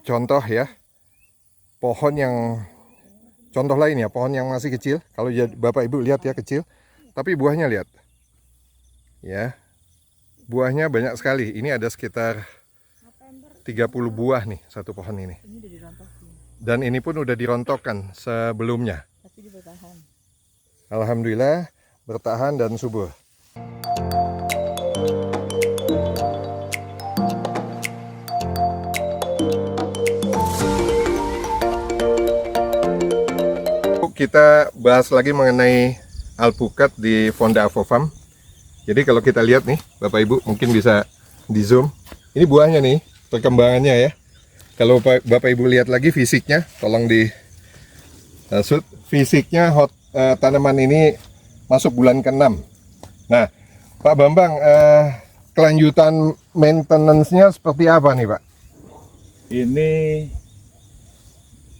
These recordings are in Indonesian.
contoh ya, pohon yang contoh lain ya, pohon yang masih kecil. Kalau Bapak Ibu lihat ya kecil, tapi buahnya lihat. Ya, buahnya banyak sekali. Ini ada sekitar 30 buah nih satu pohon ini. Dan ini pun udah dirontokkan sebelumnya. Tapi dia bertahan. Alhamdulillah bertahan dan subur. Kita bahas lagi mengenai alpukat di Fonda Avofarm. Jadi kalau kita lihat nih, Bapak Ibu mungkin bisa di zoom. Ini buahnya nih, perkembangannya ya. Kalau Bapak Ibu lihat lagi fisiknya, tolong di shoot. Fisiknya tanaman ini masuk bulan ke-6. Nah, Pak Bambang, kelanjutan maintenance-nya seperti apa nih, Pak? Ini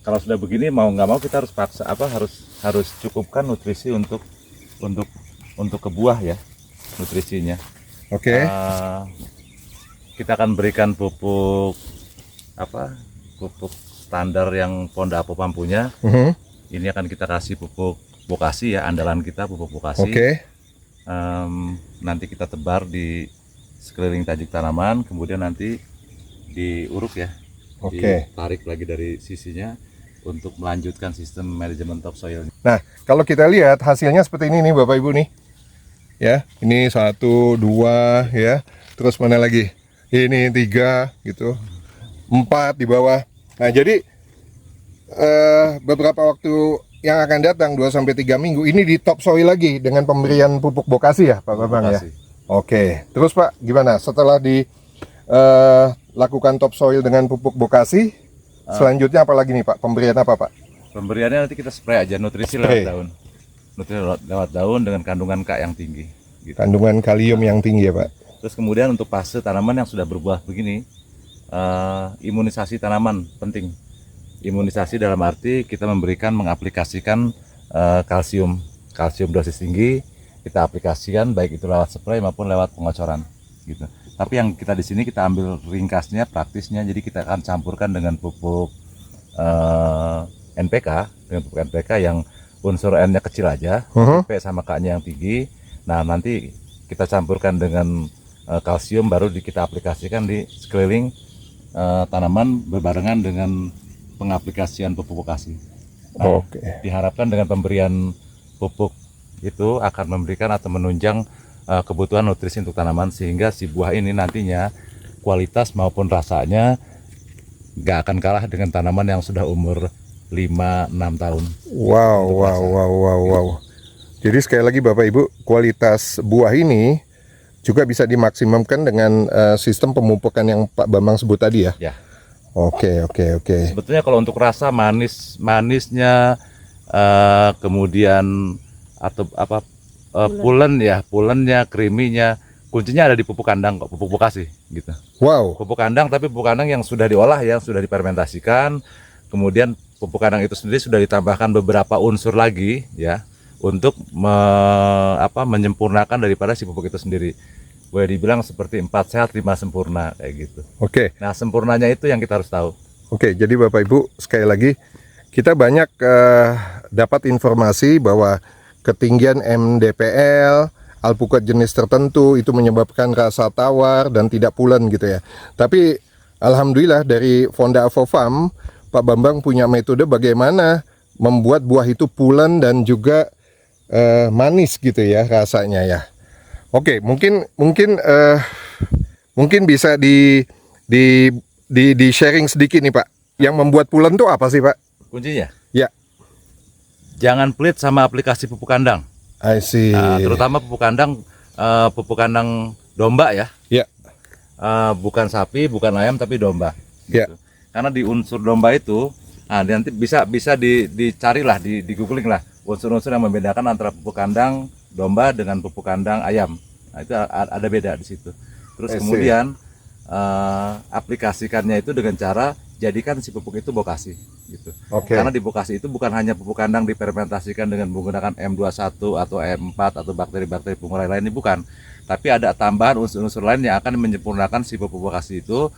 kalau sudah begini mau nggak mau kita harus paksa harus cukupkan nutrisi untuk ke buah ya, nutrisinya. Oke. Kita akan berikan pupuk standar yang Fonda Avofarm punya. Ini akan kita kasih pupuk Bokasi ya, andalan kita pupuk Bokasi. Oke. Nanti kita tebar di sekeliling tajuk tanaman, kemudian nanti diuruk ya. Oke. Ditarik lagi dari sisinya untuk melanjutkan sistem manajemen topsoil. Nah, kalau kita lihat hasilnya seperti ini nih Bapak Ibu nih. Ya, ini 1, 2 ya. Terus mana lagi? Ini 3 gitu. 4 di bawah. Nah, jadi beberapa waktu yang akan datang 2-3 minggu ini di topsoil lagi dengan pemberian pupuk Bokasi ya Pak Bambang ya. Oke. Terus Pak, gimana setelah lakukan topsoil dengan pupuk Bokasi, selanjutnya apa lagi nih Pak? Pemberian apa Pak? Pemberiannya nanti kita spray aja nutrisi lewat daun. Nutrisi lewat daun dengan kandungan K yang tinggi. Gitu. Kandungan kalium yang tinggi ya Pak. Terus kemudian untuk fase tanaman yang sudah berbuah begini, imunisasi tanaman penting. Imunisasi dalam arti kita mengaplikasikan kalsium dosis tinggi, kita aplikasikan baik itu lewat spray maupun lewat pengocoran gitu. Tapi yang kita di sini kita ambil ringkasnya, praktisnya, jadi kita akan campurkan dengan pupuk NPK yang unsur N-nya kecil aja, P sama K-nya yang tinggi. Nah, nanti kita campurkan dengan kalsium, baru kita aplikasikan di sekeliling tanaman berbarengan dengan pengaplikasian pupuk Bokasi. Nah, diharapkan dengan pemberian pupuk itu akan memberikan atau menunjang kebutuhan nutrisi untuk tanaman, sehingga si buah ini nantinya kualitas maupun rasanya nggak akan kalah dengan tanaman yang sudah umur 5-6 tahun. Wow. Jadi sekali lagi Bapak Ibu, kualitas buah ini juga bisa dimaksimumkan dengan sistem pemupukan yang Pak Bambang sebut tadi ya. Ya. Oke. Sebetulnya kalau untuk rasa manisnya, kemudian atau pulennya, creaminya, kuncinya ada di pupuk kandang kok, pupuk Bokasi gitu. Wow. Pupuk kandang, tapi pupuk kandang yang sudah diolah, yang sudah difermentasikan. Kemudian pupuk kandang itu sendiri sudah ditambahkan beberapa unsur lagi ya untuk menyempurnakan daripada si pupuk itu sendiri. Boleh dibilang seperti 4 sehat 5 sempurna kayak gitu. Oke. Nah, sempurnanya itu yang kita harus tahu. Oke, jadi Bapak Ibu sekali lagi kita banyak dapat informasi bahwa ketinggian MDPL alpukat jenis tertentu itu menyebabkan rasa tawar dan tidak pulen gitu ya. Tapi alhamdulillah dari Fonda Avofarm Pak Bambang punya metode bagaimana membuat buah itu pulen dan juga manis gitu ya rasanya ya. Oke, mungkin bisa di sharing sedikit nih Pak. Yang membuat pulen itu apa sih Pak? Kuncinya? Ya. Jangan pelit sama aplikasi pupuk kandang. I see. Nah, terutama pupuk kandang domba ya. Ya. Bukan sapi, bukan ayam, tapi domba. Ya. Gitu. Karena di unsur domba itu, nanti bisa dicarilah, di googling lah unsur-unsur yang membedakan antara pupuk kandang domba dengan pupuk kandang ayam. Nah, itu ada beda di situ. Terus kemudian aplikasikannya itu dengan cara jadikan si pupuk itu Bokasi gitu. Karena di Bokasi itu bukan hanya pupuk kandang difermentasikan dengan menggunakan M21 atau M4 atau bakteri-bakteri pengurai lain, ini bukan. Tapi ada tambahan unsur-unsur lain yang akan menyempurnakan si pupuk Bokasi itu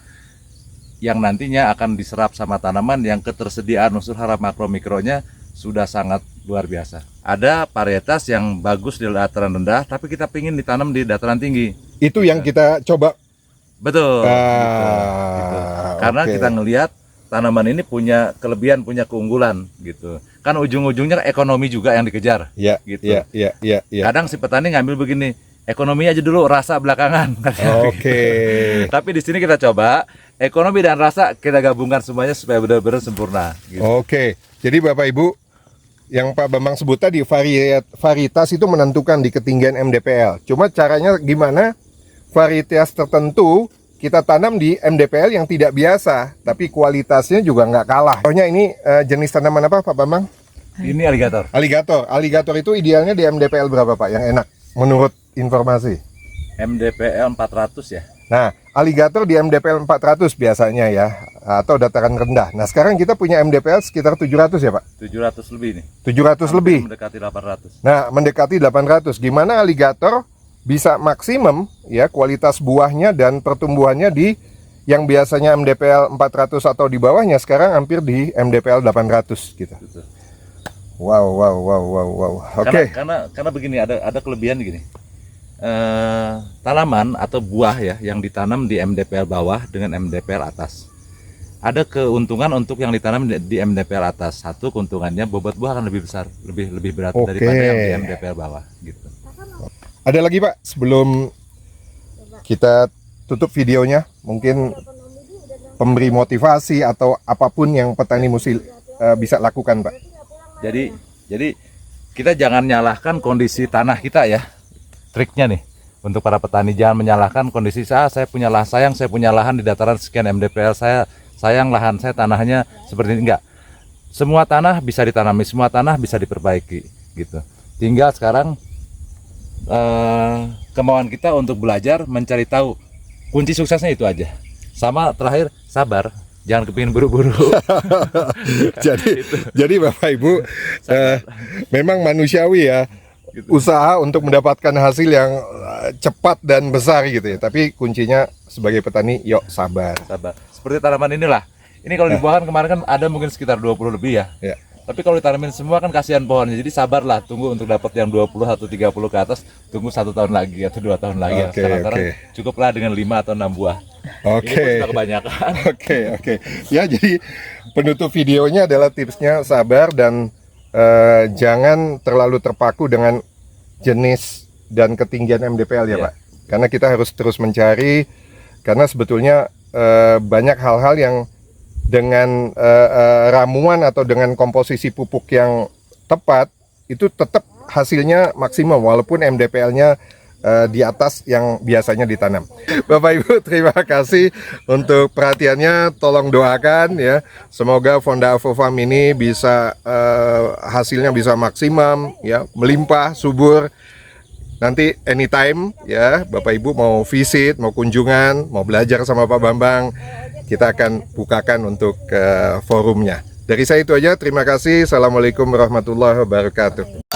yang nantinya akan diserap sama tanaman yang ketersediaan unsur hara makro mikronya sudah sangat luar biasa. Ada varietas yang bagus di dataran rendah, tapi kita pingin ditanam di dataran tinggi. Itu yang kita coba. Betul. Gitu. Karena oke. kita ngelihat tanaman ini punya kelebihan, punya keunggulan gitu. Kan ujung-ujungnya ekonomi juga yang dikejar. Ya, gitu. ya. Kadang si petani ngambil begini, ekonomi aja dulu, rasa belakangan. Oke. Tapi di sini kita coba ekonomi dan rasa kita gabungkan semuanya supaya benar-benar sempurna. Gitu. Oke. Jadi Bapak Ibu, yang Pak Bambang sebut tadi varietas itu menentukan di ketinggian MDPL. Cuma caranya gimana? Varietas tertentu kita tanam di MDPL yang tidak biasa, tapi kualitasnya juga nggak kalah. Contohnya ini jenis tanaman apa Pak Bambang? Ini aligator. Aligator. Aligator itu idealnya di MDPL berapa Pak yang enak menurut informasi? MDPL 400 ya. Nah, aligator di MDPL 400 biasanya ya, atau dataran rendah. Nah, sekarang kita punya MDPL sekitar 700 ya Pak? 700 lebih nih. 700 lebih. Mendekati 800. Nah, mendekati 800. Gimana aligator bisa maksimum ya kualitas buahnya dan pertumbuhannya di yang biasanya MDPL 400 atau di bawahnya sekarang hampir di MDPL 800 gitu. Gitu. Wow. Oke. Karena begini, ada kelebihan gini. Tanaman atau buah ya yang ditanam di MDPL bawah dengan MDPL atas. Ada keuntungan untuk yang ditanam di MDPL atas. Satu, keuntungannya bobot buah akan lebih besar, lebih berat Oke. daripada yang di MDPL bawah gitu. Ada lagi Pak sebelum kita tutup videonya, mungkin pemberi motivasi atau apapun yang petani musil bisa lakukan Pak. Jadi kita jangan nyalahkan kondisi tanah kita ya. Triknya nih untuk para petani, jangan menyalahkan kondisi saya punya lahan, saya punya lahan di dataran sekian MDPL, sayang lahan saya tanahnya seperti ini. Enggak. Semua tanah bisa ditanami, semua tanah bisa diperbaiki gitu. Tinggal sekarang kemauan kita untuk belajar, mencari tahu. Kunci suksesnya itu aja. Sama terakhir, sabar, jangan kepingin buru-buru. jadi Bapak Ibu memang manusiawi ya, usaha untuk mendapatkan hasil yang cepat dan besar gitu ya. Tapi kuncinya sebagai petani, yuk sabar. Sabar. Seperti tanaman inilah. Ini kalau dibuahkan kemarin kan ada mungkin sekitar 20 lebih ya. Ya. Tapi kalau ditanamin semua kan kasihan pohonnya. Jadi sabarlah, tunggu untuk dapat yang 20 atau 30 ke atas, tunggu 1 tahun lagi atau 2 tahun lagi. Oke, Sekarang oke. cukuplah dengan 5 atau 6 buah. Ini pun Oke. sudah kebanyakan. Oke. Ya, jadi penutup videonya adalah tipsnya sabar dan jangan terlalu terpaku dengan jenis dan ketinggian MDPL ya Iya. Pak. Karena kita harus terus mencari, karena sebetulnya banyak hal-hal yang dengan ramuan atau dengan komposisi pupuk yang tepat itu tetap hasilnya maksimum walaupun MDPL-nya di atas yang biasanya ditanam. Bapak Ibu, terima kasih untuk perhatiannya. Tolong doakan ya, semoga Fonda Avofarm ini bisa hasilnya bisa maksimum ya, melimpah, subur. Nanti anytime ya, Bapak Ibu mau visit, mau kunjungan, mau belajar sama Pak Bambang, kita akan bukakan untuk forumnya. Dari saya itu aja, terima kasih. Assalamualaikum warahmatullahi wabarakatuh.